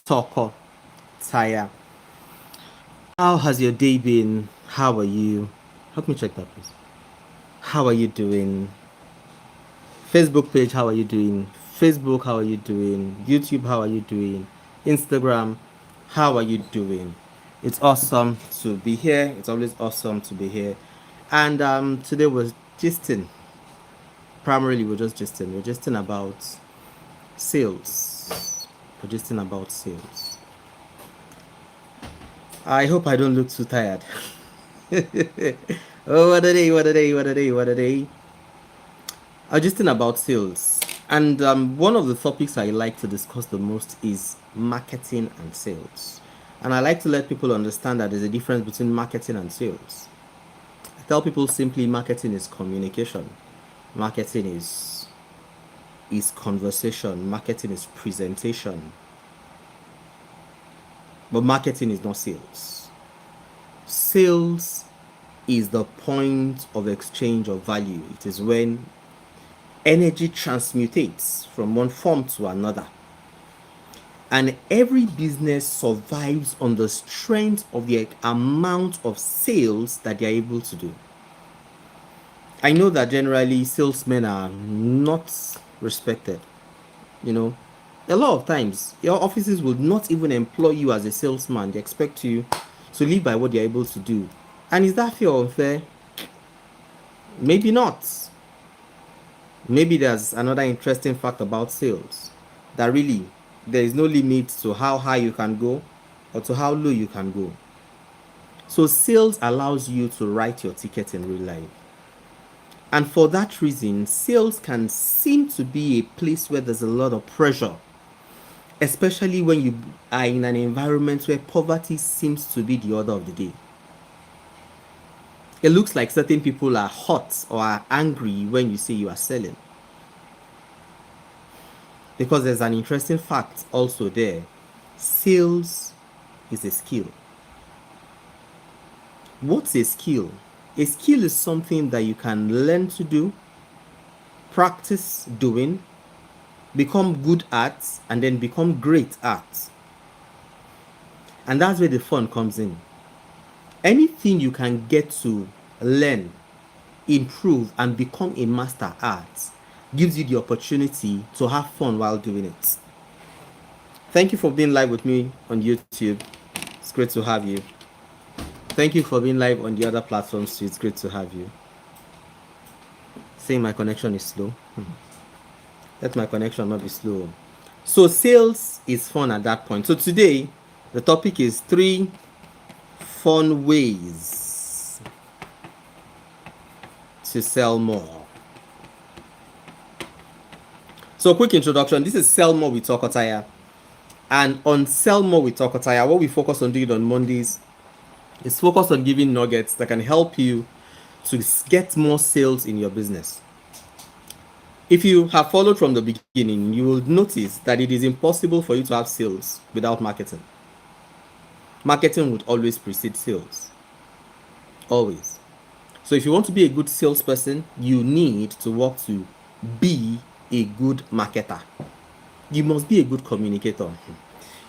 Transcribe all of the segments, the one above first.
Thokothaya. How has your day been? How are you? Help me check that, please. How are you doing? Facebook page, how are you doing? Facebook, how are you doing? YouTube, how are you doing? Instagram, how are you doing? It's awesome to be here. It's always awesome to be here. And today was gisting. Primarily, we're just gisting. We're gisting about sales. We're gisting about sales. I hope I don't look too tired. Oh, what a day, what a day, what a day, what a day. I'm just thinking about sales. And one of the topics I like to discuss the most is marketing and sales. And I like to let people understand that there's a difference between marketing and sales. I tell people simply marketing is communication. Marketing is conversation. Marketing is presentation. But marketing is not sales. Sales is the point of exchange of value. It is when energy transmutates from one form to another. And every business survives on the strength of the amount of sales that they are able to do. I know that generally salesmen are not respected. A lot of times your offices will not even employ you as a salesman. They expect you to live by what you're able to do. And is that fair or unfair? Maybe not. Maybe there's another interesting fact about sales, that really there is no limit to how high you can go or to how low you can go. So sales allows you to write your ticket in real life. And for that reason, sales can seem to be a place where there's a lot of pressure, especially when you are in an environment where poverty seems to be the order of the day. It looks like certain people are hot or are angry when you say you are selling. Because there's an interesting fact also there. Sales is a skill. What's a skill? A skill is something that you can learn to do, practice doing, become good at, and then become great at. And that's where the fun comes in. Anything you can get to learn, improve, and become a master at gives you the opportunity to have fun while doing it. Thank you for being live with me on YouTube. It's great to have you. Thank you for being live on the other platforms too. It's great to have you. Saying my connection is slow. Let my connection not be slow. So sales is fun at that point. So today, the topic is 3 fun ways to sell more. So quick introduction. This is Sell More with Thokothaya. And on Sell More with Thokothaya, what we focus on doing on Mondays is focus on giving nuggets that can help you to get more sales in your business. If you have followed from the beginning, you will notice that it is impossible for you to have sales without marketing. Marketing would always precede sales. Always. So if you want to be a good salesperson, you need to work to be a good marketer. You must be a good communicator.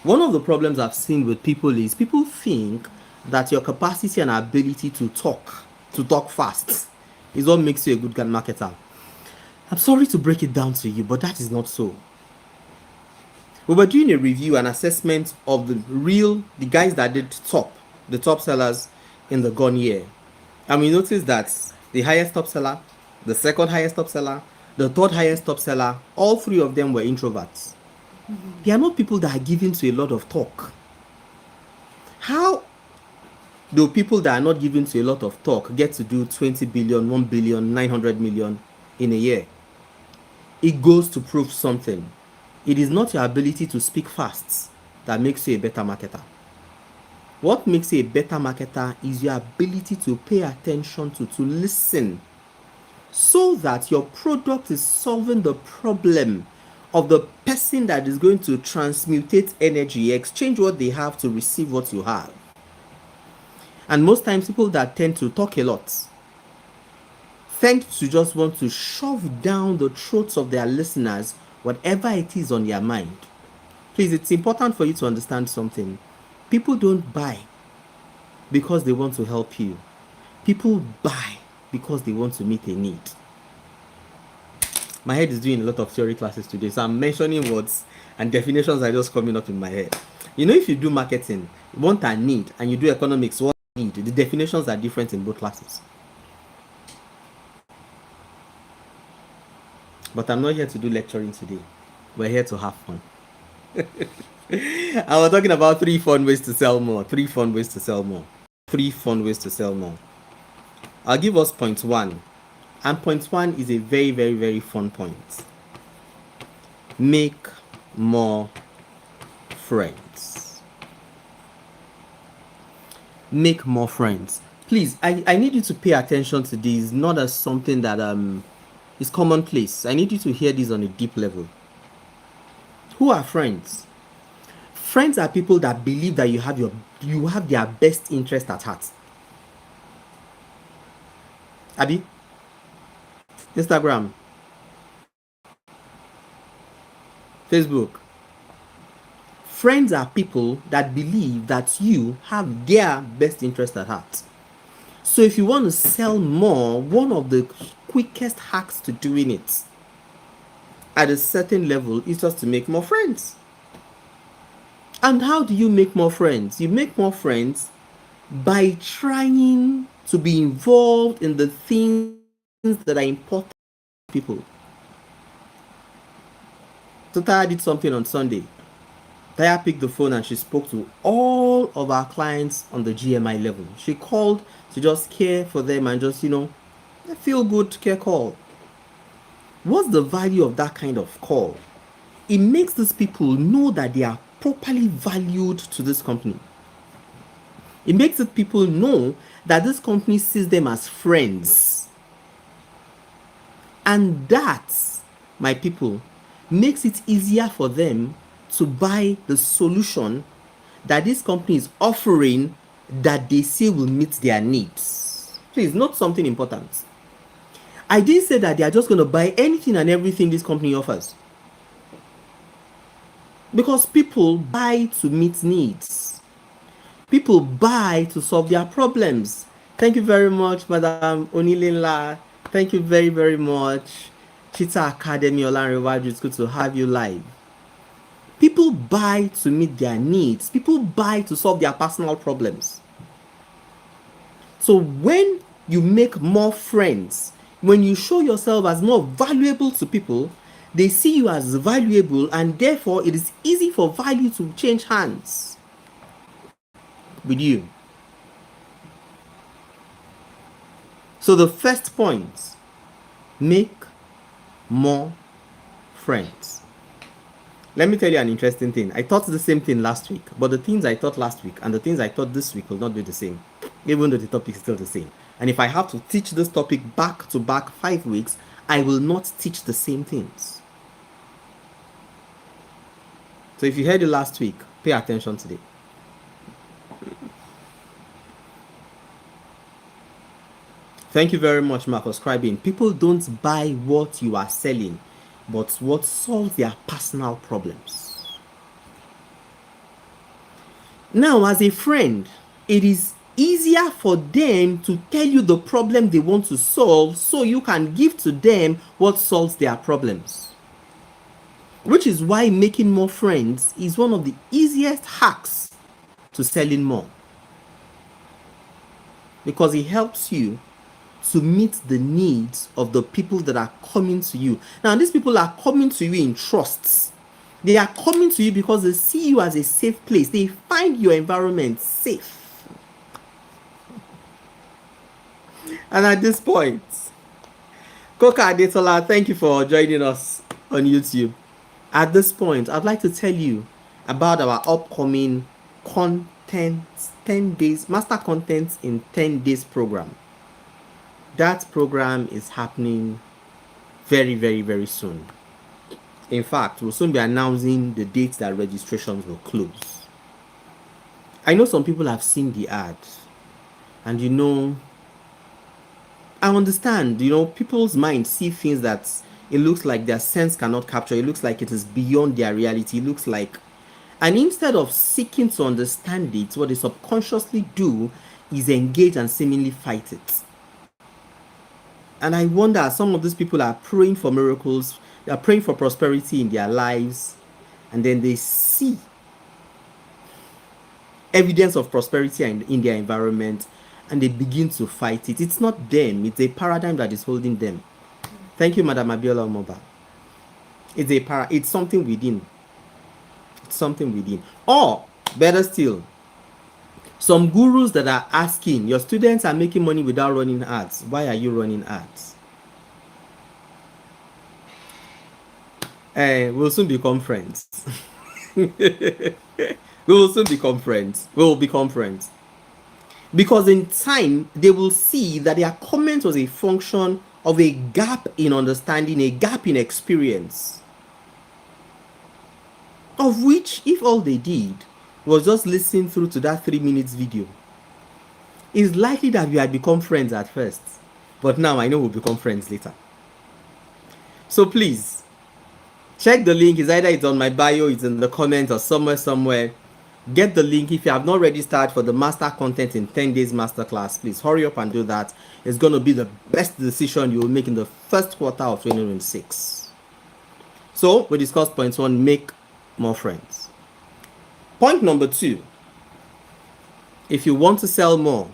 One of the problems I've seen with people is people think that your capacity and ability to talk fast is what makes you a good marketer. I'm sorry to break it down to you, but that is not so. We were doing a review and assessment of the guys that did the top sellers in the gone year. And we noticed that the highest top seller, the second highest top seller, the third highest top seller, all 3 of them were introverts. They are not people that are given to a lot of talk. How do people that are not given to a lot of talk get to do 20 billion, 1 billion, 900 million in a year? It goes to prove something. It is not your ability to speak fast that makes you a better marketer. What makes you a better marketer is your ability to pay attention to listen, so that your product is solving the problem of the person that is going to transmutate energy, exchange what they have to receive what you have. And most times people that tend to talk a lot tend to just want to shove down the throats of their listeners whatever it is on their mind. Please, it's important for you to understand something. People don't buy because they want to help you. People buy because they want to meet a need. My head is doing a lot of theory classes today, so I'm mentioning words and definitions are just coming up in my head. You know, if you do marketing, want and need, and you do economics, want and need, the definitions are different in both classes. But I'm not here to do lecturing today. We're here to have fun. I was talking about 3 fun ways to sell more. 3 fun ways to sell more. 3 fun ways to sell more. I'll give us point 1. And point 1 is a very, very, very fun point. Make more friends. Make more friends. Please, I need you to pay attention to this, not as something that is commonplace. I need you to hear this on a deep level. Who are friends? Friends are people that believe that you have their best interest at heart. Abi? Instagram, Facebook. Friends are people that believe that you have their best interest at heart. So if you want to sell more, one of the quickest hacks to doing it at a certain level is just to make more friends. And how do you make more friends? You make more friends by trying to be involved in the things that are important to people. So Taya did something on Sunday. Taya picked the phone and she spoke to all of our clients on the GMI level. She called to just care for them and just, a feel good care call. What's the value of that kind of call? It makes these people know that they are properly valued to this company. It makes the people know that this company sees them as friends. And that, my people, makes it easier for them to buy the solution that this company is offering that they say will meet their needs. Please, note something important. I didn't say that they are just going to buy anything and everything this company offers. Because people buy to meet needs. People buy to solve their problems. Thank you very much, Madam Onilinla. Thank you very, very much. Cheetah Academy, Olanrewaju, it's good to have you live. People buy to meet their needs. People buy to solve their personal problems. So when you make more friends, when you show yourself as more valuable to people, they see you as valuable, and therefore it is easy for value to change hands with you. So the first point, make more friends. Let me tell you an interesting thing. I thought the same thing last week, but the things I thought last week and the things I thought this week will not be the same, even though the topic is still the same. And if I have to teach this topic back to back 5 weeks, I will not teach the same things. So if you heard it last week, pay attention today. Thank you very much, Mark, for subscribing. People don't buy what you are selling, but what solves their personal problems. Now, as a friend, it is easier for them to tell you the problem they want to solve so you can give to them what solves their problems. Which is why making more friends is one of the easiest hacks to selling more. Because it helps you to meet the needs of the people that are coming to you. Now, these people are coming to you in trust. They are coming to you because they see you as a safe place. They find your environment safe. And at this point, Koka Adetola, thank you for joining us on YouTube. At this point, I'd like to tell you about our upcoming content 10 days, master content in 10 days program. That program is happening very, very, very soon. In fact, we'll soon be announcing the dates that registrations will close. I know some people have seen the ad, and I understand, people's minds see things that it looks like their sense cannot capture. It looks like it is beyond their reality. It looks like And instead of seeking to understand it, what they subconsciously do is engage and seemingly fight it. And I wonder, some of these people are praying for miracles, they are praying for prosperity in their lives, and then they see evidence of prosperity in their environment, and they begin to fight it. It's not them, it's a paradigm that is holding them. Thank you, Madam Abiola Omoba. It's something within. It's something within. Or, better still, some gurus that are asking, your students are making money without running ads. Why are you running ads? We'll soon become friends. We will soon become friends. We will become friends. Because in time, they will see that their comment was a function of a gap in understanding, a gap in experience. Of which, if all they did was just listen through to that 3 minutes video, it's likely that we had become friends at first. But now I know we'll become friends later. So please, check the link. It's either it's on my bio, it's in the comments, or somewhere. Get the link. If you have not registered for the master content in 10 days masterclass, please hurry up and do that. It's going to be the best decision you will make in the first quarter of 2026. So we discussed point 1, make more friends. Point number 2, if you want to sell more,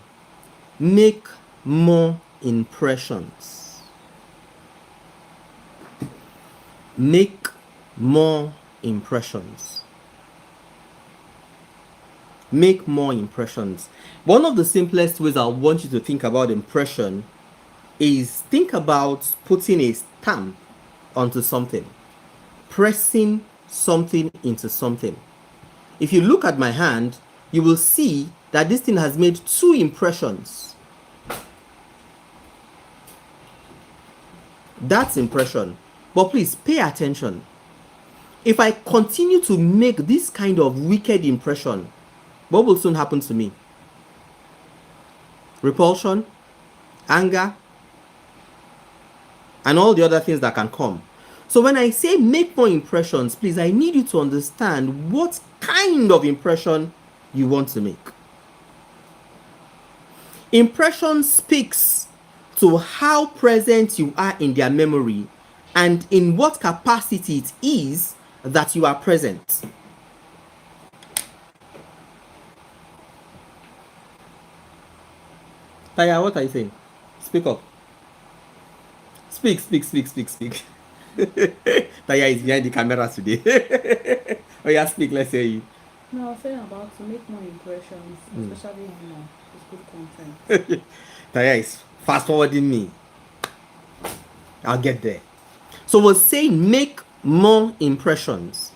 make more impressions. Make more impressions. Make more impressions. One of the simplest ways I want you to think about impression is think about putting a stamp onto something, pressing something into something. If you look at my hand, you will see that this thing has made 2 impressions. That's impression. But please pay attention. If I continue to make this kind of wicked impression, what will soon happen to me? Repulsion, anger, and all the other things that can come. So when I say make more impressions, please, I need you to understand what kind of impression you want to make. Impression speaks to how present you are in their memory and in what capacity it is that you are present. Taya, what are you saying? Speak up. Speak. Taya is behind the camera today. Oh yeah, speak, let's hear you. No, I was saying about to make more impressions, especially on good content. Taya is fast forwarding me. I'll get there. So we're saying make more impressions.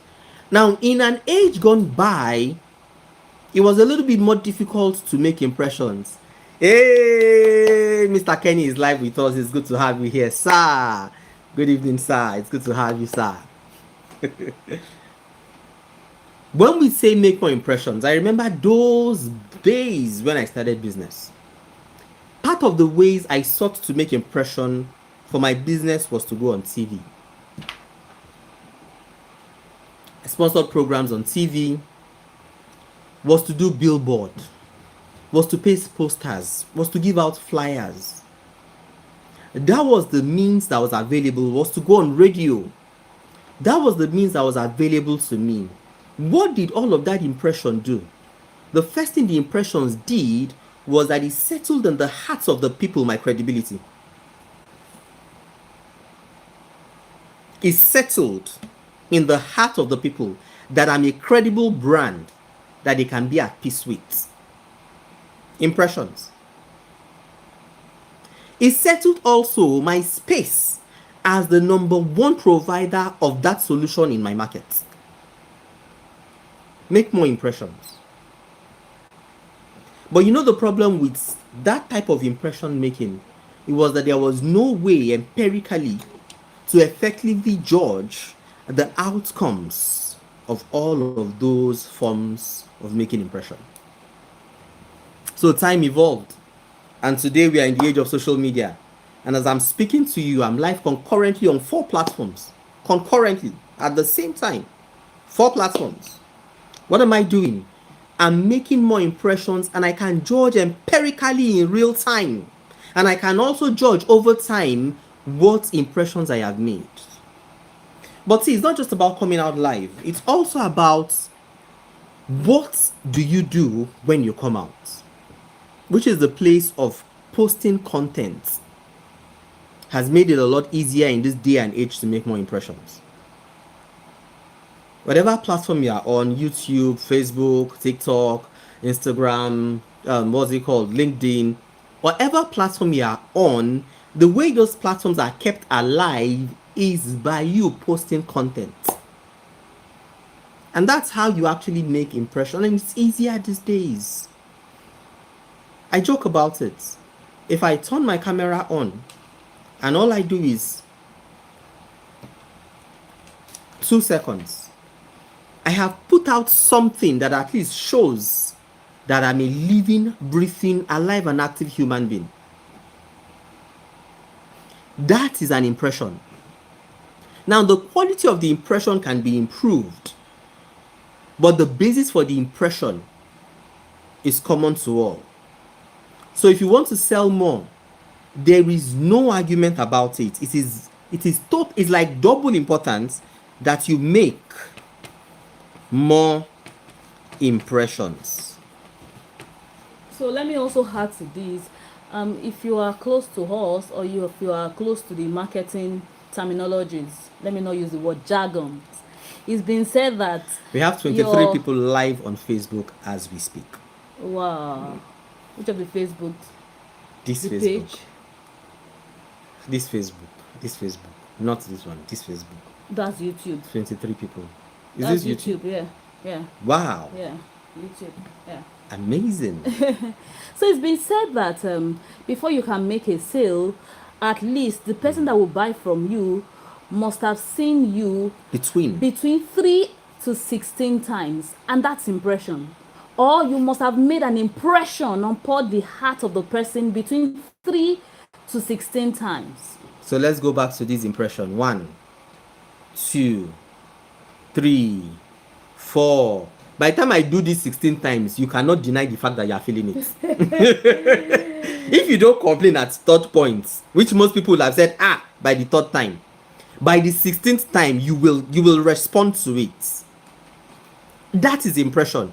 Now, in an age gone by, it was a little bit more difficult to make impressions. Hey, Mr. Kenny is live with us. It's good to have you here, sir. Good evening, sir. It's good to have you, sir. When we say make more impressions, I remember those days when I started business. Part of the ways I sought to make impression for my business was to go on TV. I sponsored programs on TV, was to do billboard, was to paste posters, was to give out flyers. That was the means that was available, was to go on radio. That was the means that was available to me. What did all of that impression do? The first thing the impressions did was that it settled in the hearts of the people my credibility. It settled in the heart of the people that I'm a credible brand that they can be at peace with. Impressions. It settled also my space as the number 1 provider of that solution in my market. Make more impressions. But you know the problem with that type of impression making? It was that there was no way empirically to effectively judge the outcomes of all of those forms of making impression. So time evolved, and today we are in the age of social media. And as I'm speaking to you, I'm live concurrently on 4 platforms. Concurrently, at the same time. 4 platforms. What am I doing? I'm making more impressions, and I can judge empirically in real time. And I can also judge over time what impressions I have made. But see, it's not just about coming out live. It's also about what do you do when you come out, which is the place of posting content. Has made it a lot easier in this day and age to make more impressions. Whatever platform you are on, YouTube, Facebook, TikTok, Instagram, what's it called, LinkedIn, whatever platform you are on, the way those platforms are kept alive is by you posting content. And that's how you actually make impression, and it's easier these days. I joke about it. If I turn my camera on and all I do is 2 seconds, I have put out something that at least shows that I'm a living, breathing, alive and active human being. That is an impression. Now, the quality of the impression can be improved, but the basis for the impression is common to all. So if you want to sell more, there is no argument about it. It's like double importance that you make more impressions. So let me also add to this. If you are close to us, or if you are close to the marketing terminologies, let me not use the word jargon. It's been said that we have 23 people live on Facebook as we speak. Wow. Which of the Facebook? This the Facebook. Page? This Facebook. Not this one. This Facebook. That's YouTube. 23 people. That's this YouTube? Yeah. Wow. Yeah. YouTube. Yeah. Amazing. So it's been said that before you can make a sale, at least the person that will buy from you must have seen you between 3 to 16 times, and that's impression. Or you must have made an impression upon the heart of the person between 3 to 16 times. So let's go back to this impression. 1, 2, 3, 4. By the time I do this 16 times, you cannot deny the fact that you are feeling it. If you don't complain at third point, which most people have said, by the third time, by the 16th time, you will respond to it. That is impression.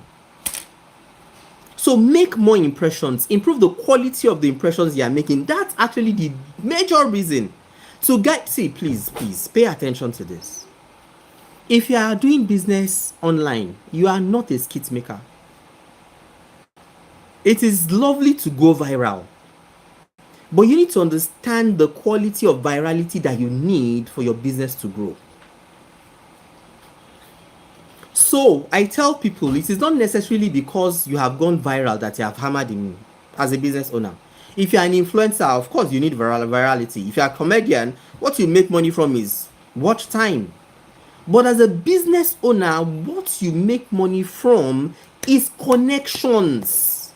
So make more impressions, improve the quality of the impressions you are making. That's actually the major reason. So guys, see, please pay attention to this. If you are doing business online, you are not a skit maker. It is lovely to go viral, but you need to understand the quality of virality that you need for your business to grow. So I tell people, it is not necessarily because you have gone viral that you have hammered in as a business owner. If you are an influencer, of course you need virality. If you are a comedian, what you make money from is watch time. But as a business owner, what you make money from is connections.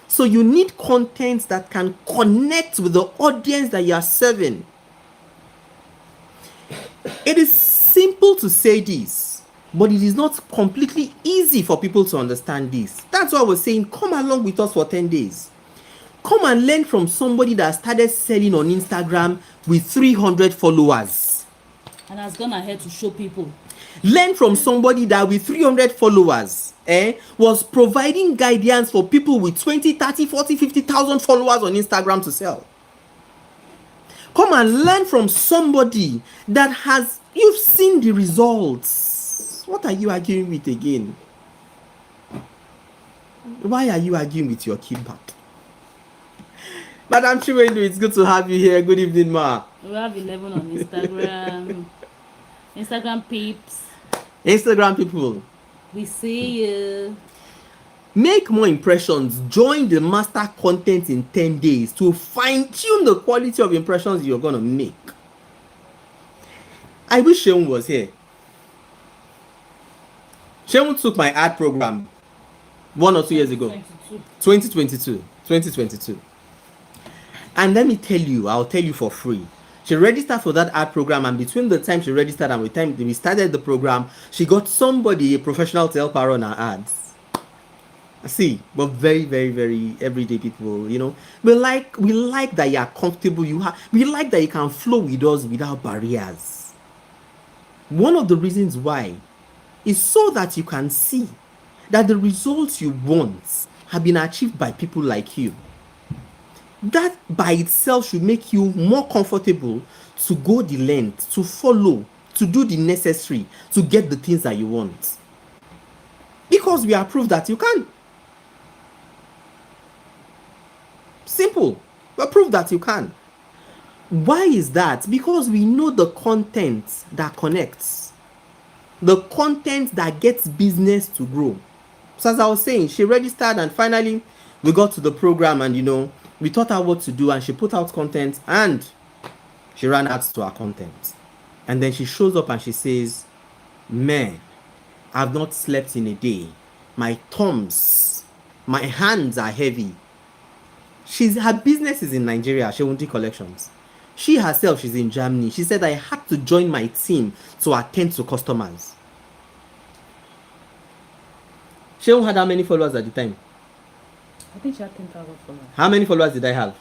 So you need content that can connect with the audience that you are serving. It is simple to say this, but it is not completely easy for people to understand this. That's why I was saying, come along with us for 10 days. Come and learn from somebody that started selling on Instagram with 300 followers. And has gone ahead to show people. Learn from somebody that with 300 followers was providing guidance for people with 20, 30, 40, 50,000 followers on Instagram to sell. Come and learn from somebody that you've seen the results. What are you arguing with again? Why are you arguing with your keypad? Madam Chiwendu, it's good to have you here. Good evening, ma. We have 11 on Instagram. Instagram peeps. Instagram people. We see you. Make more impressions. Join the master content in 10 days to fine-tune the quality of impressions you're going to make. I wish Sheung was here. Sheung took my ad program 1 or 2 years ago. 2022. And let me tell you, I'll tell you for free. She registered for that ad program, and between the time she registered and the time we started the program, she got somebody, a professional, to help her on her ads. See, but very, very, very everyday people, we like that you are comfortable. We like that you can flow with us without barriers. One of the reasons why is so that you can see that the results you want have been achieved by people like you. That by itself should make you more comfortable to go the length, to follow, to do the necessary, to get the things that you want. Because we are proof that you can. Simple. We're proof that you can. Why is that? Because we know the content that connects. The content that gets business to grow. So as I was saying, she registered and finally we got to the program and we taught her what to do, and she put out content and she ran ads to her content. And then she shows up and she says, man, I've not slept in a day. My thumbs, my hands are heavy. Her business is in Nigeria, Shewunti Collections. She herself, she's in Germany. She said, I had to join my team to attend to customers. Shewu had how many followers at the time? I think she had 10,000 followers. How many followers did I have?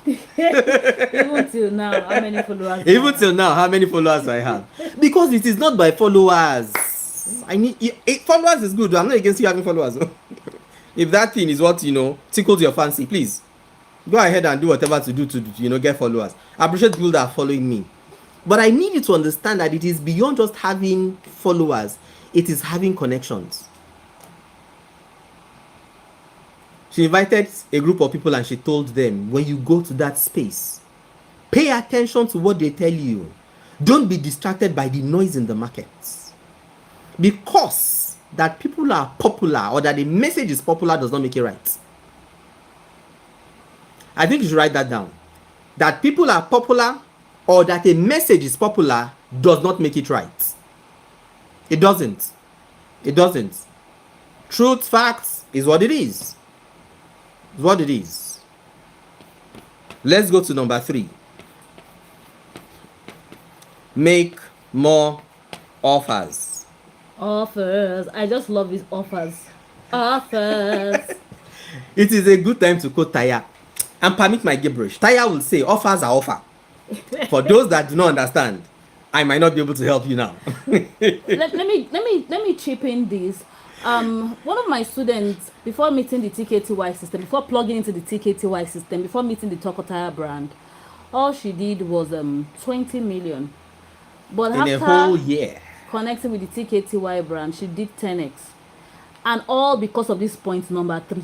Even till now, how many followers? Even till now, how many followers do I have? Because it is not by followers. Followers is good. I'm not against you having followers. If that thing is what tickles your fancy, please go ahead and do whatever to do to get followers. I appreciate people that are following me, but I need you to understand that it is beyond just having followers. It is having connections. She invited a group of people and she told them, when you go to that space, pay attention to what they tell you. Don't be distracted by the noise in the markets. Because that people are popular or that the message is popular does not make it right. I think you should write that down. That people are popular or that a message is popular does not make it right. It doesn't. It doesn't. Truth, facts is what it is. It's what it is. Let's go to number 3. Make more offers. Offers. I just love these offers. Offers. It is a good time to quote Taya. And permit my gibberish. Taya will say, offers are offer. For those that do not understand, I might not be able to help you now. let me chip in this. One of my students, before meeting the TKTY system, before plugging into the TKTY system, before meeting the Thokothaya brand, all she did was 20 million. But in a whole year, connecting with the TKTY brand, she did 10x. And all because of this point number 3.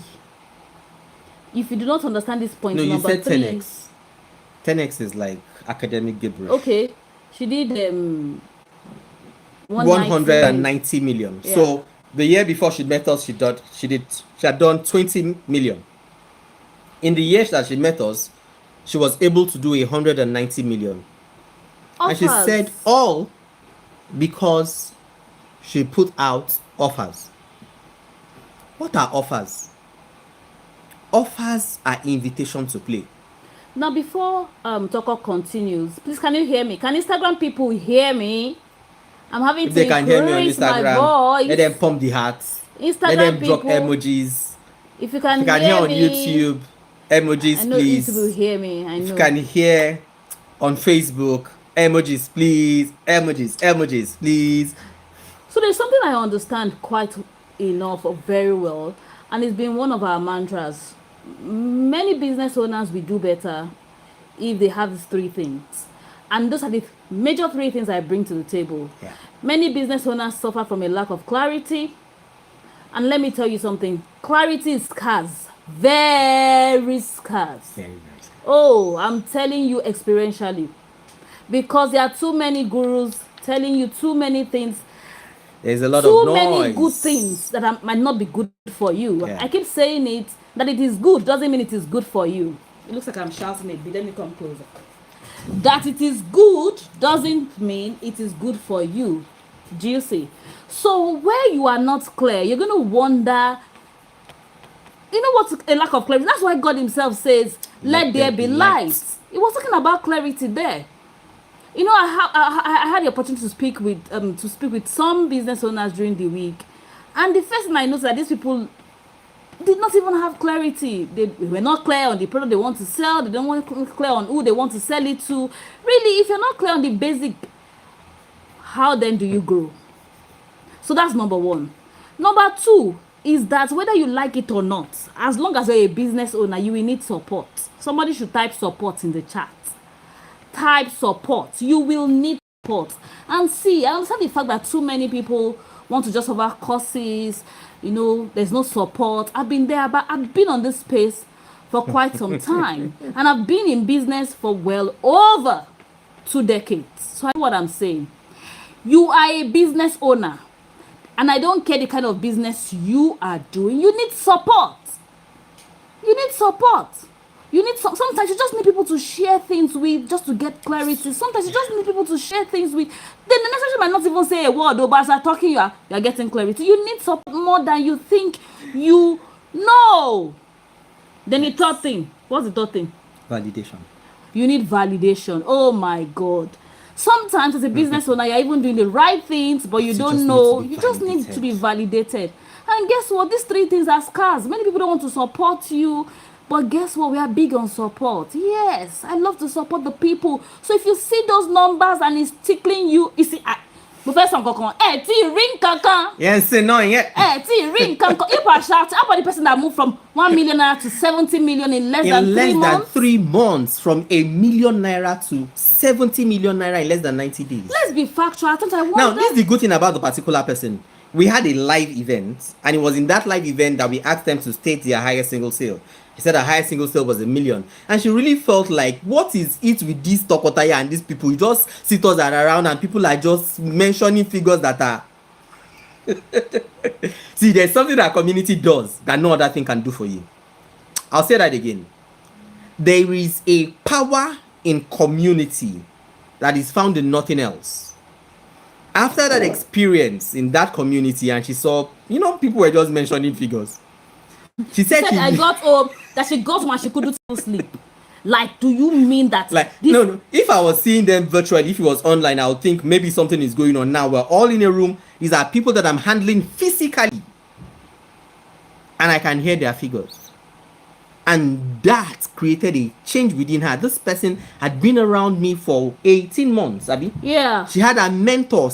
If you do not understand this point number 3... No, you said 10x. 10x is like academic gibberish. Okay. She did 190 million. Yeah. So the year before she met us, she had done 20 million. In the years that she met us, she was able to do 190 million. Offers. And she said all because she put out offers. What are offers? Offers are invitation to play. Now, before Toko continues, please, can you hear me? Can Instagram people hear me? I'm having if to increase my voice. Let them pump the hearts. Instagram let them people, drop emojis. If you can hear on YouTube, emojis, I know please. YouTube will hear me. I know. If you can hear on Facebook, emojis, please. Emojis, please. So there's something I understand quite enough or very well, and it's been one of our mantras. Many business owners will do better if they have these 3 things. And those are the major 3 things I bring to the table. Yeah. Many business owners suffer from a lack of clarity. And let me tell you something. Clarity is scarce. Very scarce. Very scarce. Oh, I'm telling you experientially. Because there are too many gurus telling you too many things. There's a lot of noise. Too many good things that might not be good for you. Yeah. I keep saying it. That it is good doesn't mean it is good for you. It looks like I'm shouting it, but let me come closer. That it is good doesn't mean it is good for you. Do you see? So where you are not clear, you're going to wonder, you know what's a lack of clarity? That's why God himself says, let there be light. He was talking about clarity there. You know, I had the opportunity to speak with some business owners during the week, and the first thing I noticed that these people did not even have clarity. They were not clear on the product they want to sell. They don't want to clear on who they want to sell it to. Really, if you're not clear on the basic, how then do you grow? So that's number one. Number two is that whether you like it or not, as long as you're a business owner, you will need support. Somebody should type support in the chat. Type support. You will need support. And see, I understand the fact that too many people want to just offer courses. You know, there's no support. I've been there, but I've been on this space for quite some time. And I've been in business for well over 2 decades. So I know what I'm saying. You are a business owner. And I don't care the kind of business you are doing. You need support. You need support. You need sometimes you just need people to share things with, just to get clarity. Sometimes you just need people to share things with. Then the next person might not even say a word, but as I'm talking, you're getting clarity. You need support more than you think you know. Then the third thing. What's the third thing? Validation. You need validation. Oh my God. Sometimes as a business owner, you're even doing the right things, but you don't know. You just need to be validated. And guess what? These 3 things are scarce. Many people don't want to support you. But guess what? We are big on support. Yes, I love to support the people. So if you see those numbers and it's tickling you, you see, Professor Kokon, ring kankan. Yes, no, yeah. Ring kankan. If I shout, how about the person that moved from 1 million naira to 70 million in less than 3 months? Than 3 months, from 1 million naira to 70 million naira in less than 90 days. Let's be factual. Now, this is the good thing about the particular person. We had a live event, and it was in that live event that we asked them to state their highest single sale. He said her highest single sale was 1 million. And she really felt like, what is it with this Thokothaya and these people? You just sit us around and people are just mentioning figures that are... See, there's something that community does that no other thing can do for you. I'll say that again. There is a power in community that is found in nothing else. After that experience in that community, and she saw, people were just mentioning figures. She said I got home, that she got home and she couldn't sleep. Like, do you mean that? No. If I was seeing them virtually, if it was online, I would think maybe something is going on. Now we're all in a room. These are people that I'm handling physically. And I can hear their figures. And that created a change within her. This person had been around me for 18 months, Abby. Yeah. She had a mentor.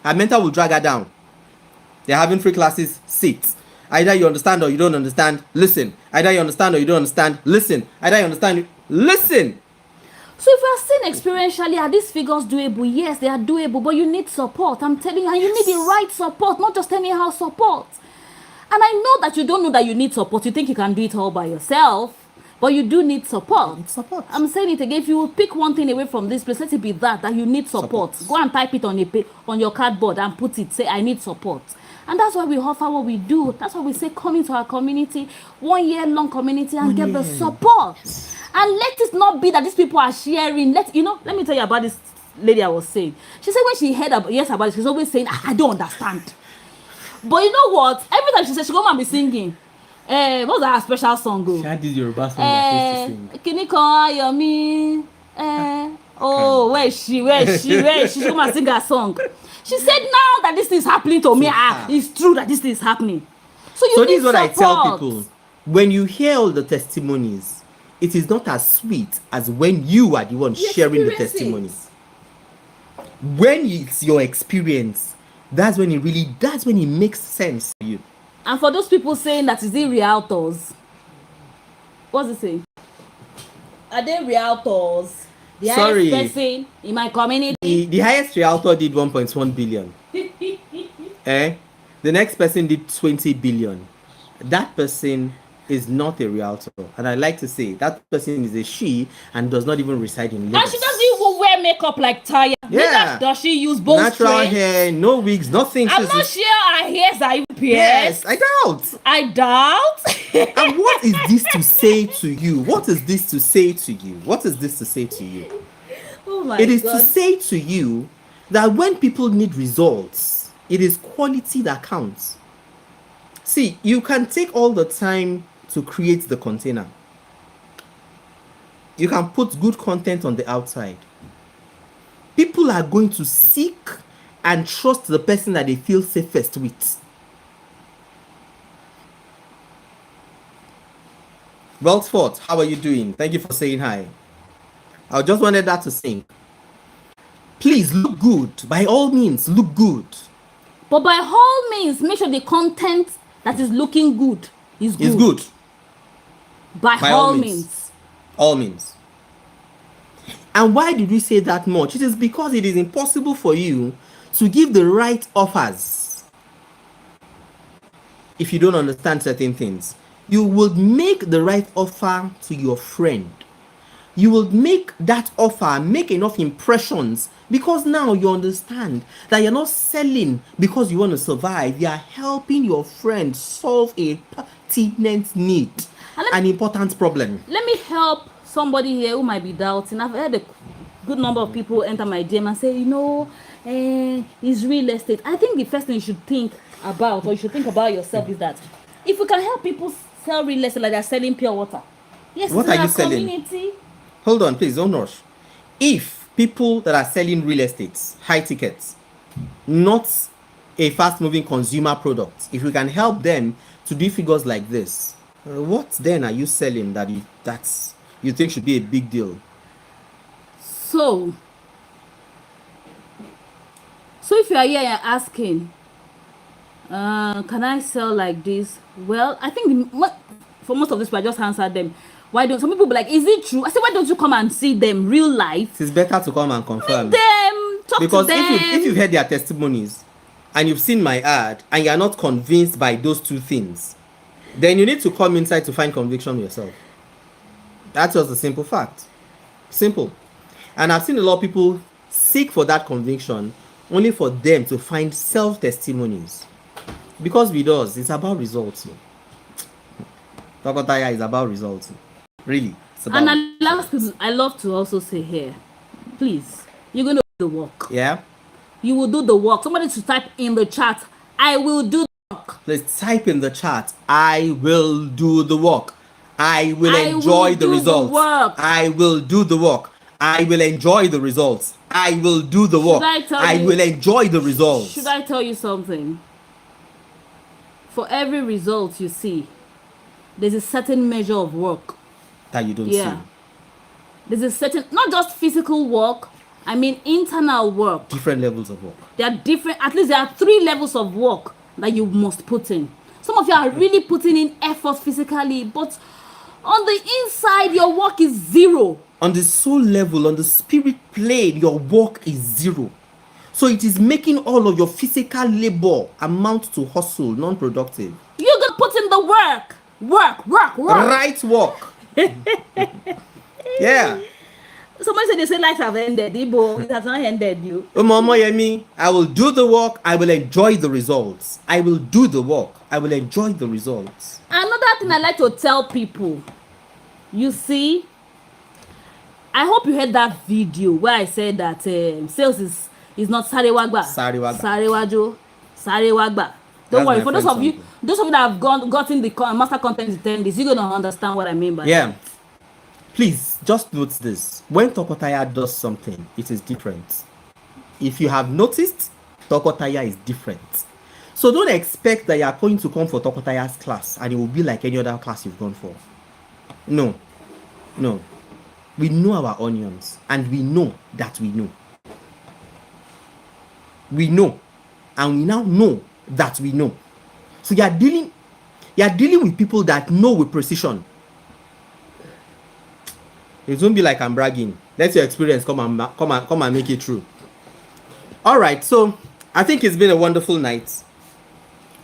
Her mentor will drag her down. They're having free classes, sit. Either you understand or you don't understand, listen. Either you understand or you don't understand, listen. Either you understand, listen. So if you are seeing experientially, are these figures doable? Yes, they are doable, but you need support. I'm telling you, and you need the right support, not just anyhow support. And I know that you don't know that you need support. You think you can do it all by yourself, but you do need support. I'm saying it again. If you pick one thing away from this place, let it be that you need support. Go and type it on your cardboard and put it. Say, I need support. And that's why we offer what we do. That's why we say come into our community, 1 year long community, and get the support. And let it not be that these people are sharing. Let me tell you about this lady I was saying. She said when she heard about it, she's always saying, I don't understand. But you know what? Every time she said, she go and be singing. What's her special song go? She had this Yoruba song that she used to sing. Kiniko Ayomi. Oh, where is she? She come and sing her song. She said now that this is happening to me, it's true that this is happening. So this is what I tell people. When you hear all the testimonies, it is not as sweet as when you are the one sharing the testimonies. When it's your experience, that's when it makes sense to you. And for those people saying that is it realtors, what's it saying? Are they realtors? The highest person in my community. The highest realtor did 1.1 billion. The next person did 20 billion. That person is not a realtor. And I like to say that person is a she and does not even reside in Lagos. And she doesn't even wear makeup like Taya. Yeah. Does she use both natural hair, no wigs, nothing. I'm not sure her hairs are even pierced. Yes, I doubt. And what is this to say to you? What is this to say to you? What is this to say to you? Oh my It is God. to say to you that when people need results, it is quality that counts. See, you can take all the time to create the container. You can put good content on the outside. people are going to seek and trust the person that they feel safest with. Weltford, how are you doing? Thank you for saying hi. I just wanted that to sink. Please look good. By all means, look good. But by all means, make sure the content that is looking good is good. It's good. By all means. All means. And why did we say that much? It is because it is impossible for you to give the right offers if you don't understand certain things. You will make the right offer to your friend. You will make that offer, make enough impressions, because now you understand that you're not selling because you want to survive. You are helping your friend solve a pertinent need, an important problem. Let me help somebody here who might be doubting. I've heard a good number of people enter my DM and say, it's real estate. I think the first thing you should think about, or you should think about yourself, is that if we can help people sell real estate like they're selling pure water. Yes, what are you selling? Community. Hold on, please, don't rush. If people that are selling real estate, high tickets, not a fast-moving consumer product, if we can help them to do figures like this, what then are you selling that you think should be a big deal? So if you are here, you're asking, can I sell like this? Well, I think for most of this, I just answered them. Why don't some people be like, is it true? I said, why don't you come and see them real life? It's better to come and confirm. Meet them, talk because to them. If you've heard their testimonies and you've seen my ad and you're not convinced by those two things, then you need to come inside to find conviction yourself. That's just a simple fact. Simple. And I've seen a lot of people seek for that conviction only for them to find self-testimonies. Because with us, it's about results. Thokothaya is about results. Really. And I love to also say here, please, you're going to do the work. Yeah? You will do the work. Somebody should type in the chat, I will do the work. Let's type in the chat, I will do the work. I will enjoy the results. I will do the work. I will enjoy the results. I will do the work. I will enjoy the results. Should I tell you something? For every result you see, there's a certain measure of work that you don't see. There's a certain, not just physical work, I mean internal work. Different levels of work. There are different, at least there are 3 levels of work that you must put in. Some of you are really putting in effort physically, but on the inside, your work is 0. On the soul level, on the spirit plane, your work is 0. So it is making all of your physical labor amount to hustle, non-productive. You're going to put in the work. Work. Right work. Yeah. Somebody said they say life have ended. Ibo, it has not ended you. Mama Yemi, I will do the work. I will enjoy the results. I will do the work. I will enjoy the results. Another thing I like to tell people, you see, I hope you heard that video where I said that sales is not Sarewagba. Sarewagba. Don't worry. For those of you that have gotten the master content in 10 days, you're going to understand what I mean by that. Please, just note this. When Thokothaya does something, it is different. If you have noticed, Thokothaya is different. So don't expect that you are going to come for Thokothaya's class and it will be like any other class you've gone for. No. We know our onions and we know that we know. We know. And we now know that we know. So you are dealing with people that know with precision. It won't be like I'm bragging. Let your experience come and make it true. All right, so I think it's been a wonderful night.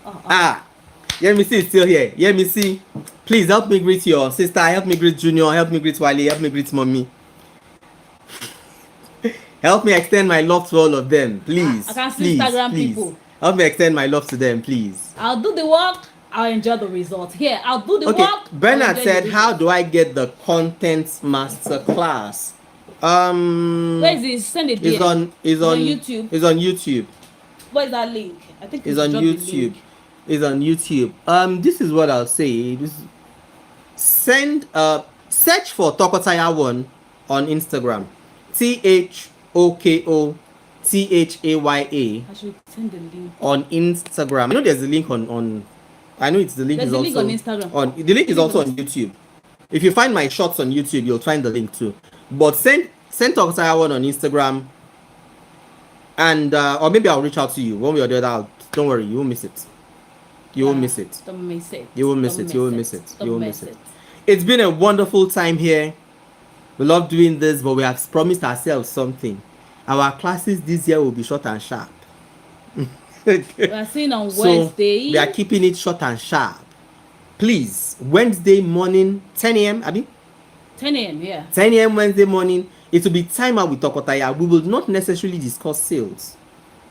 Yemisi is still here. Yemisi, please help me greet your sister. Help me greet Junior. Help me greet Wale. Help me greet Mommy. Help me extend my love to all of them, please. I can't see Instagram people. Help me extend my love to them, please. I'll do the work. I'll enjoy the result. Here, I'll do the work. Bernard said, how do I get the content master class? Where is it? Send it there. It's on YouTube. It's on YouTube. What is that link? I think it's on YouTube. It's on YouTube. This is what I'll say. Search for Thokothaya 1 on Instagram. Thokothaya I should send the link. on Instagram. I know there's a link on I know it's the link There's is a also link on Instagram. the link is also on YouTube. If you find my shots on YouTube, you'll find the link too. But send Thokothaya one on Instagram, and or maybe I'll reach out to you one way or the other. Don't worry, you won't miss it. You won't miss it. Don't miss it. You won't miss Don't it. You won't miss it. You Don't won't miss miss it. it. It's been a wonderful time here. We love doing this, but we have promised ourselves something. Our classes this year will be short and sharp. We are seeing on So Wednesday. we are keeping it short and sharp. Please, Wednesday morning, 10 a.m. Abi? 10 a.m. Yeah. 10 a.m. Wednesday morning. It will be time out with Thokothaya. We will not necessarily discuss sales.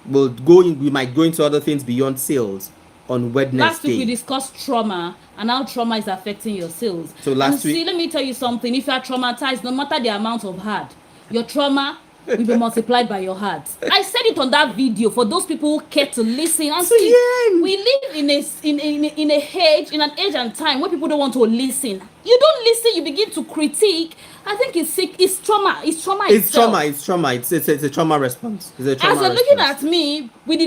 We might go into other things beyond sales on Wednesday. Last week we discussed trauma and how trauma is affecting your sales. So last week, see, let me tell you something. If you are traumatized, no matter the amount of hard, your trauma will be multiplied by your heart. I said it on that video for those people who care to listen. And So, see, yeah. we live in an age and time where people don't want to listen. You don't listen, you begin to critique. I think it's sick. It's trauma. It's trauma itself. It's trauma. It's a trauma response. It's a trauma As you're response. looking at me, with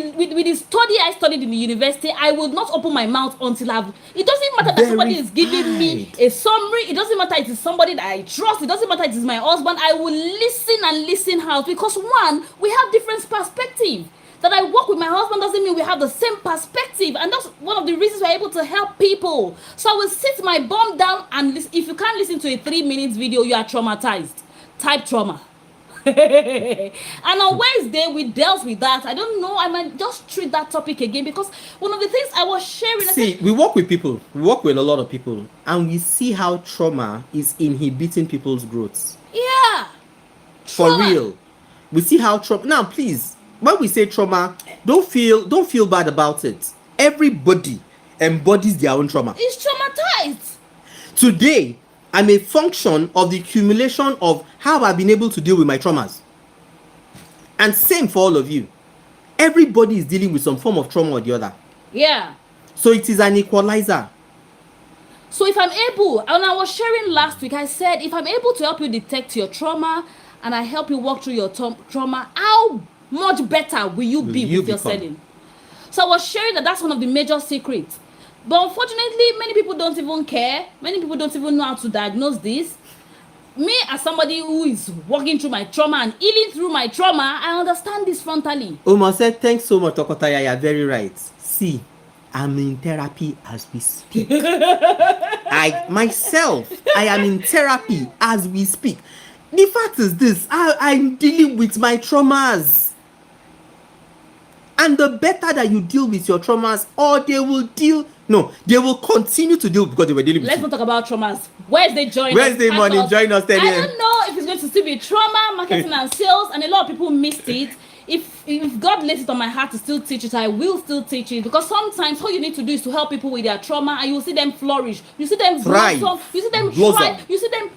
the study I studied in the university, I will not open my mouth until it doesn't matter that somebody is giving me a summary. It doesn't matter it is somebody that I trust. It doesn't matter it is my husband. I will listen and listen out, because one, we have different perspective. That I work with my husband doesn't mean we have the same perspective, and that's one of the reasons we're able to help people. So I will sit my bum down and listen. If you can't listen to a 3-minute video, you are traumatized. Type trauma. And on Wednesday we dealt with that. I don't know, I might just treat that topic again, because one of the things I was sharing, we work with people, we work with a lot of people, and we see how trauma is inhibiting people's growth. Yeah, for real. We see how trauma. Now please, when we say trauma, don't feel bad about it. Everybody embodies their own trauma. It's traumatized. Today I'm a function of the accumulation of how I've been able to deal with my traumas. And same for all of you. Everybody is dealing with some form of trauma or the other. Yeah. So it is an equalizer. So if I'm able, and I was sharing last week, I said, if I'm able to help you detect your trauma and I help you walk through your trauma, how much better will you be with your selling? So I was sharing that that's one of the major secrets. But unfortunately, many people don't even care. Many people don't even know how to diagnose this. Me, as somebody who is walking through my trauma and healing through my trauma, I understand this frontally. Omar said, thanks so much, Thokothaya. You're very right. See, I'm in therapy as we speak. I am in therapy as we speak. The fact is this, I'm dealing with my traumas. And the better that you deal with your traumas, or they will continue to deal because they were dealing with Let's not talk about traumas. Wednesday morning, join us 10 I don't know if it's going to still be trauma, marketing and sales, and a lot of people missed it. If God lays it on my heart to still teach it, I will still teach it, because sometimes all you need to do is to help people with their trauma, and you will see them flourish. You see them blossom. You see them thrive. You see them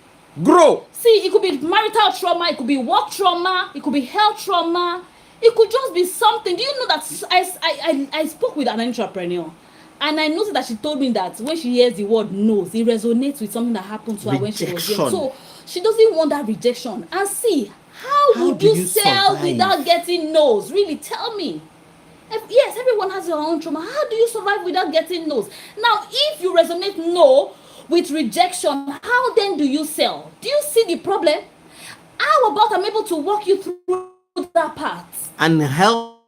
grow. See, it could be marital trauma, it could be work trauma, it could be health trauma. It could just be something. Do you know that I spoke with an entrepreneur, and I noticed that she told me that when she hears the word no's, it resonates with something that happened to her when she was young. So she doesn't want that rejection. And see, how would you sell without getting no's? Really, tell me. Yes, everyone has their own trauma. How do you survive without getting no's? Now, if you resonate no with rejection, how then do you sell? Do you see the problem? How about I'm able to walk you through that part and help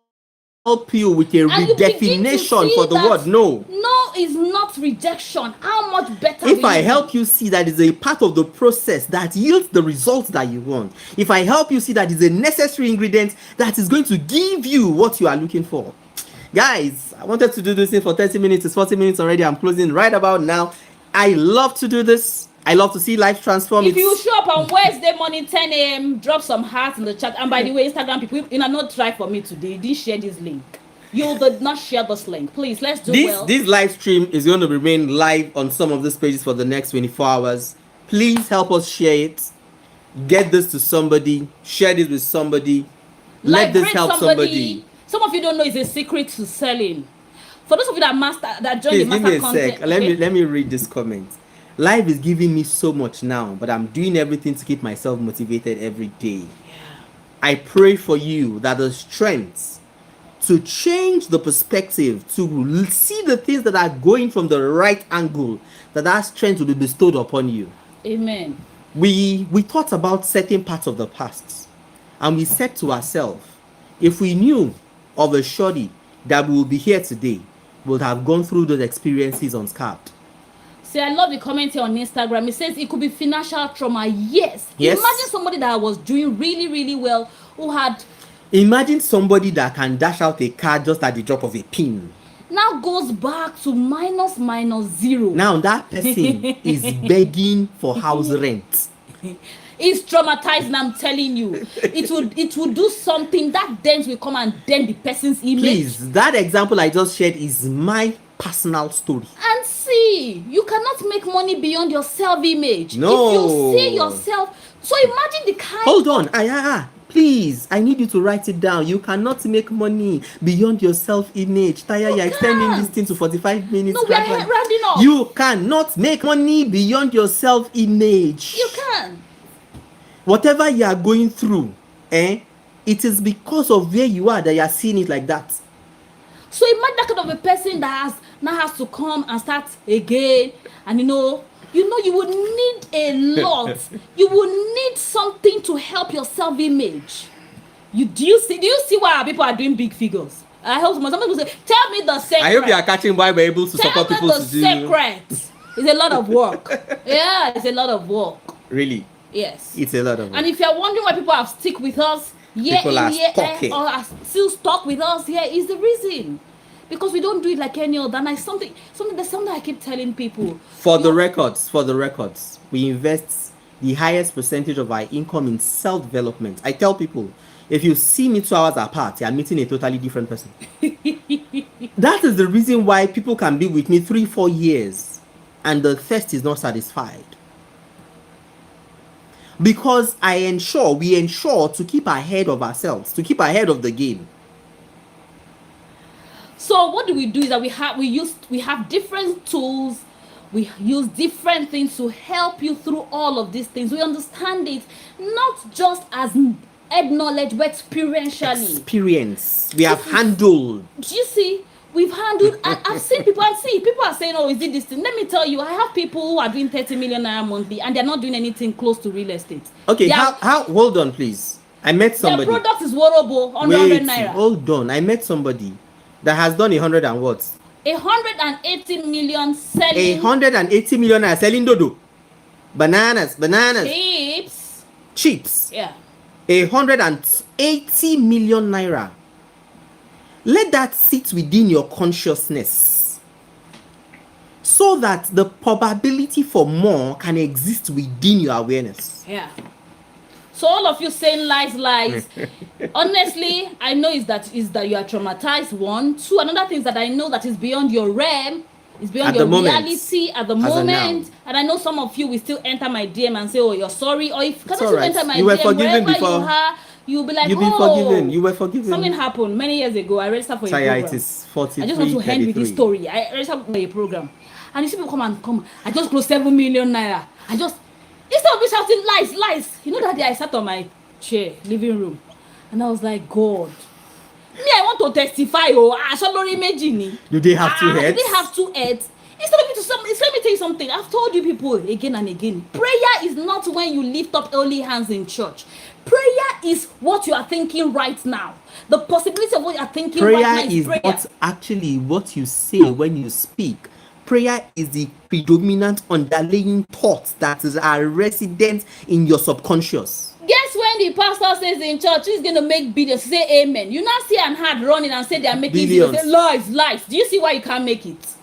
you with a redefinition for the word no. No is not rejection. How much better if I help you see that is a part of the process that yields the results that you want, if I help you see that is a necessary ingredient that is going to give you what you are looking for. Guys, I wanted to do this thing for 30 minutes. It's 40 minutes already. I'm closing right about now. I love to do this. I love to see life transform. If you show up on Wednesday morning 10 a.m., drop some hearts in the chat. And by the way, Instagram people, you know, not try for me today. You didn't share this link. You did not share this link. Please, let's do this live stream is going to remain live on some of these pages for the next 24 hours. Please help us share it. Get this to somebody. Share this with somebody. Let this help somebody. Some of you don't know it's a secret to selling. For those of you that join the master content. Let me read this comment. Life is giving me so much now, but I'm doing everything to keep myself motivated every day. I pray for you that the strength to change the perspective, to see the things that are going from the right angle, that strength will be bestowed upon you. Amen. We thought about certain parts of the past, and we said to ourselves, if we knew of a surety that we will be here today, we would have gone through those experiences unscarred. See, I love the comment here on Instagram. It says it could be financial trauma. Yes. Yes. Imagine somebody that was doing really, really well, who had... Imagine somebody that can dash out a car just at the drop of a pin. Now goes back to minus zero. Now that person is begging for house rent. It's traumatized, and I'm telling you, it would do something. That dent will come and dent the person's image. Please, that example I just shared is my personal story. And see, you cannot make money beyond your self-image. No. If you see yourself, so imagine the kind. Hold on, please, I need you to write it down. You cannot make money beyond your self-image. Taya, you're extending this thing to 45 minutes. No, we are rounding off. You cannot make money beyond your self-image. You can. Whatever you are going through, it is because of where you are that you are seeing it like that. So imagine that kind of a person that has to come and start again, and you would need a lot. You would need something to help your self-image. Do you see why people are doing big figures? I hope somebody will say, tell me the secret. I hope you are catching why we're able to support people to do. Tell me the secret. It's a lot of work. Yeah, it's a lot of work. Really? Yes. It's a lot of work. And if you're wondering why people have stick with us year in, year out, or are still stuck with us here, is the reason. Because we don't do it like any other. And there's something I keep telling people. For the records, we invest the highest percentage of our income in self-development. I tell people, if you see me 2 hours apart, you're meeting a totally different person. That is the reason why people can be with me 3-4 years and the thirst is not satisfied. Because we ensure to keep ahead of ourselves, to keep ahead of the game. So what do? Is that we have different tools, we use different things to help you through all of these things. We understand it not just as head knowledge, but experientially. Experience. We have handled. Do you see? We've handled, and I've seen people, people are saying, oh, is it this thing? Let me tell you, I have people who are doing 30 million naira monthly and they're not doing anything close to real estate. Okay, hold on, please. I met somebody. Their product is horrible, 100 naira. Hold on. I met somebody that has done 100 and what? 180 million selling. 180 million naira selling dodo. Bananas. Chips. Yeah. 180 million naira. Let that sit within your consciousness so that the probability for more can exist within your awareness. Yeah. So all of you saying lies. Honestly, I know is that you are traumatized. 1, 2. Another thing is that I know that is beyond your realm. It's beyond your reality at the moment. And I know some of you will still enter my DM and say, oh, you're sorry. Or if you enter my DM, wherever you are, you'll be like, forgiven. You were forgiven. Something happened many years ago. I registered for a program. It is 43, I just want to end with this story. I registered for a program. And you see people come. I just closed 7 million naira. Instead of me shouting lies. You know that day I sat on my chair, living room. And I was like, God. Me, I want to testify. Do they have 2 heads? Do they have 2 heads? Instead of let me tell you something. I've told you people again and again. Prayer is not when you lift up only hands in church. Prayer is what you are thinking right now. The possibility of what you are thinking right now is prayer. Prayer is not actually what you say when you speak. Prayer is the predominant underlying thoughts that are resident in your subconscious. Guess when the pastor says in church he's going to make billions, say amen. You now see an hand running and say they are making billions. Say lies. Do you see why you can't make it?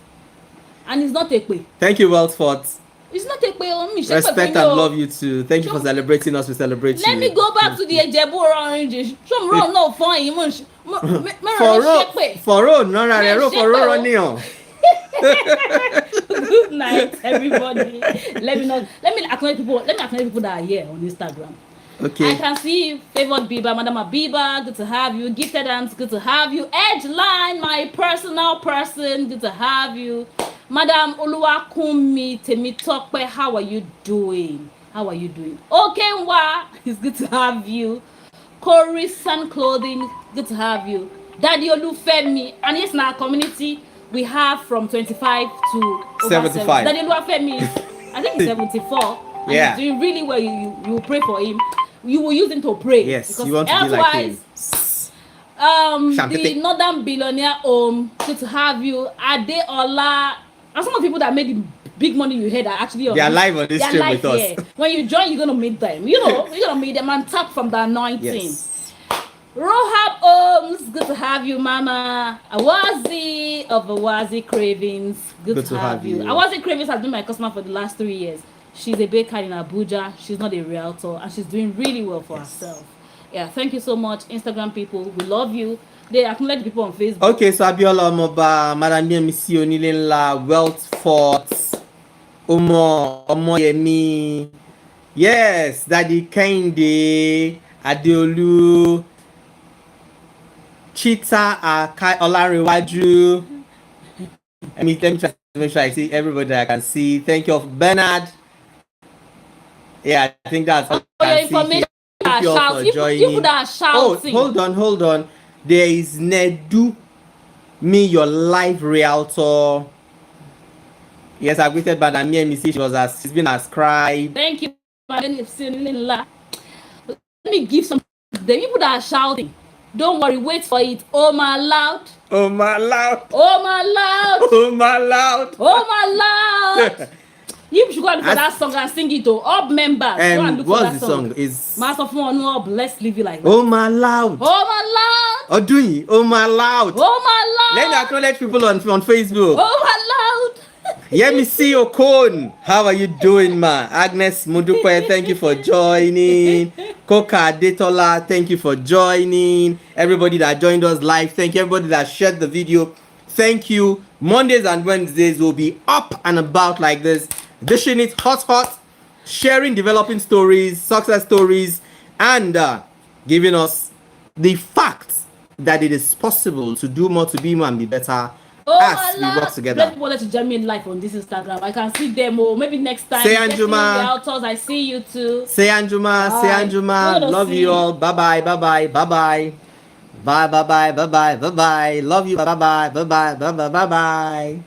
And it's not a way. Thank you, Wellsford. It's not a way on me. Respect and love you too. Thank you for celebrating us. We celebrate you. Let me go back to the Ejebu orange. Some road no fine. For Good night, everybody. Let me acknowledge people that are here on Instagram. Okay. I can see Favored Biba, Madam Abiba, good to have you. Gifted Ants, good to have you. Edgeline, my personal person, good to have you. Madam Oluwakumi Temitokwe, how are you doing? Okay, it's good to have you. Corisan Clothing, good to have you. Daddy Olufemi, and yes, in our community we have from 25 to over 75. Daddy Olufemi is, I think he's 74, and Yeah. he's doing really well. You will pray for him. You will use him to pray. Yes, because you want to be like him. The Northern Billionaire Home, good to have you. Adeola, and some of the people that made the big money you heard are actually they are live on this stream with us. Yeah. When you join, you're gonna meet them. You know, you're gonna meet them and tap from the anointing. Yes. Rohab Holmes, good to have you, Mama. Awazi of Awazi Cravings, good to have you. Awazi Cravings has been my customer for the last 3 years. She's a baker in Abuja. She's not a realtor, and she's doing really well for herself. Yeah, thank you so much, Instagram people. We love you. They acknowledge people on Facebook. Okay, so Abiola Omoba, Madam Yemisi Onilenla, Wealth Forts, Omoyemi, yes, Daddy Kende, Adeolu, Chita Olarewaju. Let me try to make sure I see everybody that I can see. Thank you, Bernard. Yeah, I think that's all I can see. Thank you all for joining. Oh, hold on. There is Nedu, me, your live realtor. Yes, I greeted Madam Missy. She's been ascribed. Thank you, Madam. Let me give some. The people that are shouting, don't worry, wait for it. Oh my loud. Oh my loud. Oh my loud. Oh my loud. Oh my loud. You should go and look for that song and sing it to all members. What's the song? Is Master Phone, let's leave you like that. Oh my loud. Oh my loud. Odui. Oh my loud. Oh my loud. Let me acknowledge people on Facebook. Oh my loud. Yemisi Okon, how are you doing, ma? Agnes Mudupe, thank you for joining. Koka Detola, thank you for joining. Everybody that joined us live, thank you. Everybody that shared the video, thank you. Mondays and Wednesdays will be up and about like this, dishing it hot, sharing developing stories, success stories, and giving us the facts that it is possible to do more, to be more, and be better. As we work together. Let people let you join me in live on this Instagram. I can see them. Maybe next time. Say Anjuma. I see you too. Say Anjuma. Say Anjuma. Love you all. Bye bye. Bye bye. Bye bye. Bye bye. Bye bye. Bye bye. Bye bye. Love you. Bye bye. Bye bye. Bye bye. Bye bye.